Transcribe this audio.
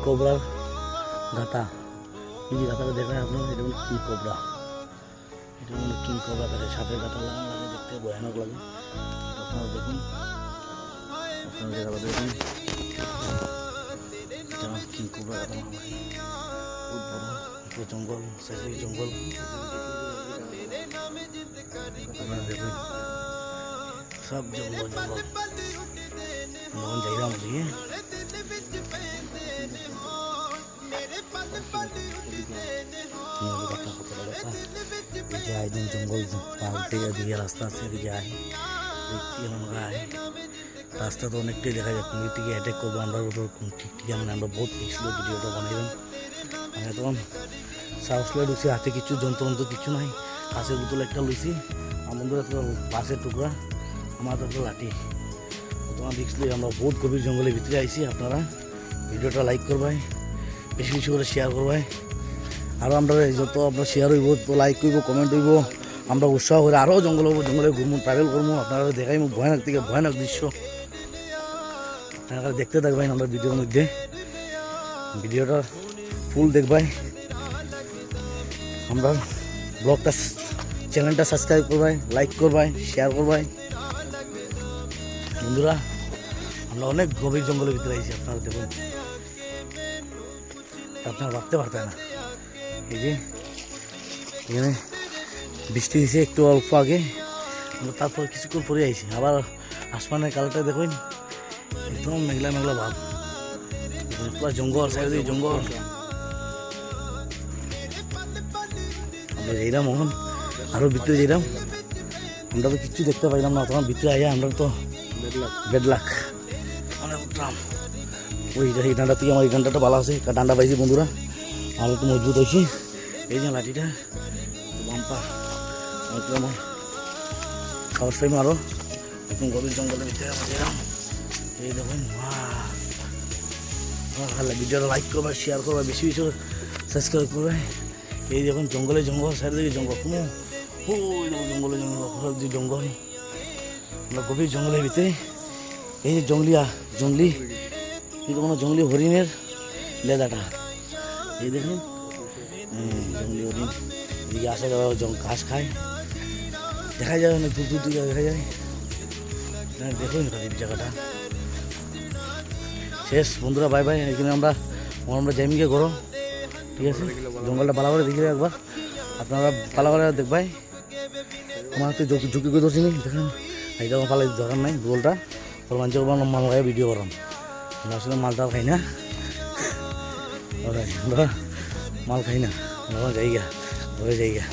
কোবরার গাতা। এই যে গাতাটা দেখেন আপনারা, এটা হলো কিং কোবরা। এটা হলো কিং কোবরা, তাদের সাপের গাতা লাগানো লাগে, দেখতে ভয়ানক লাগে। আপনারা দেখুন, আপনারা জায়গাটা দেখুন, এটা কিং কোবরা গাতা লাগানো লাগে, বহুত বড়। পুরো জঙ্গল, সাইডে জঙ্গল। আপনারা দেখুন, সব জঙ্গল জঙ্গল। যখন যাইলাম ওদিকে, একদম জঙ্গল পাহাড় থেকে দিকে রাস্তা আছে, এদিকে আয় আমরা আয়। রাস্তা তো অনেকটাই দেখা যায়, কুমির থেকে অ্যাটাক করবো আমরা, ওটার ঠিক ঠিক আমরা বহুত পিছল ভিডিওটা বানাইলাম। আমি তখন সাহস লাগে ঢুকছি, হাতে কিছু যন্ত্রমন্ত্র কিছু নাই, কাঁচের বোতল একটা লইছি, আমাদের পাশের টুকরা, আমার তো লাঠি। তোমার দেখলে আমরা বহুত গভীর জঙ্গলের ভিতরে আইছি। আপনারা ভিডিওটা লাইক করবাই, বেশি বেশি করে শেয়ার করবাই। আরও আমরা যত আপনার শেয়ার হইব, তো লাইক করবো, কমেন্ট হইব, আমরা উৎসাহ করে আরও জঙ্গল হবো, জঙ্গলে ঘুরবো, ট্রাভেল করবো। আপনারা দেখাইব ভয়ানক থেকে ভয়ানক দৃশ্য, আপনারা দেখতে থাকবেন আমরা ভিডিওর মধ্যে। ভিডিওটা ফুল দেখবাই, আমরা ব্লগটা চ্যানেলটা সাবস্ক্রাইব করবাই, লাইক করবাই, শেয়ার করবাই। বন্ধুরা, আমরা অনেক গভীর জঙ্গলের ভিতরে আইছি। আপনারা দেখুন, আপনারা ভাবতে পারতেন না। এই যে এখানে বৃষ্টি হয়েছে একটু অল্প আগে, আমরা তারপর কিছুক্ষণ পরে আইছি। আবার আসমানের কালারটা দেখুন, একদম মেঘলা মেঘলা ভাব, পুরো জঙ্গল, সাইডে জঙ্গল। আমরা যাইলাম এখন, আরও ভিতরে যাইলাম, আমরা তো কিচ্ছু দেখতে পাইলাম না। তখন ভিতরে আইয়া আমরা তো বেড লাক অনেক উঠলাম। ওই এই ডান্ডা থেকে আমার এই ডান্ডাটা ভালো আছে, ডান্ডা পাইছি বন্ধুরা, আমার একটু মজবুত হয়েছি। এই যে লাঠিটা বাম্পা, আমার সাহস পাইম আরও। একদম গভীর জঙ্গলের ভিতরে আমরা গেলাম। এই দেখুন, ভালো লাগে। ভিডিওটা লাইক করবা, শেয়ার করবা, বেশি বেশি সাবস্ক্রাইব করবে। এই দেখুন জঙ্গলে জঙ্গল, সাইডে দিকে জঙ্গল, কোনো ওই দেখুন জঙ্গলে জঙ্গল, যে জঙ্গল, আমরা গভীর জঙ্গলের ভিতরে। এই যে জঙ্গলি কিন্তু কোনো জঙ্গলি হরিণের লেদাটা, এই দেখুন জঙ্গলি হরিণ। এদিকে আসা যাওয়া ঘাস খায়, দেখা যায় অনেক দূর দূর দিকে দেখা যায়। দেখুন জায়গাটা শেষ। বন্ধুরা বাই বাই। এখানে আমরা যাইমিকে করো, ঠিক আছে? জঙ্গলটা ভালো করে দেখি একবার, আপনারা ভালো করে দেখবাই। আমার হাতে ঝুঁকি করে ধরছি নি, দেখেন এইটা আমার পালা দরকার নাই। গোলটা ওর মানুষ মাল খাই ভিডিও করাম, আমরা আসলে মালটা খাই না, আমরা মাল খাই না, আমরা জায়গা ঘরে জায়গা।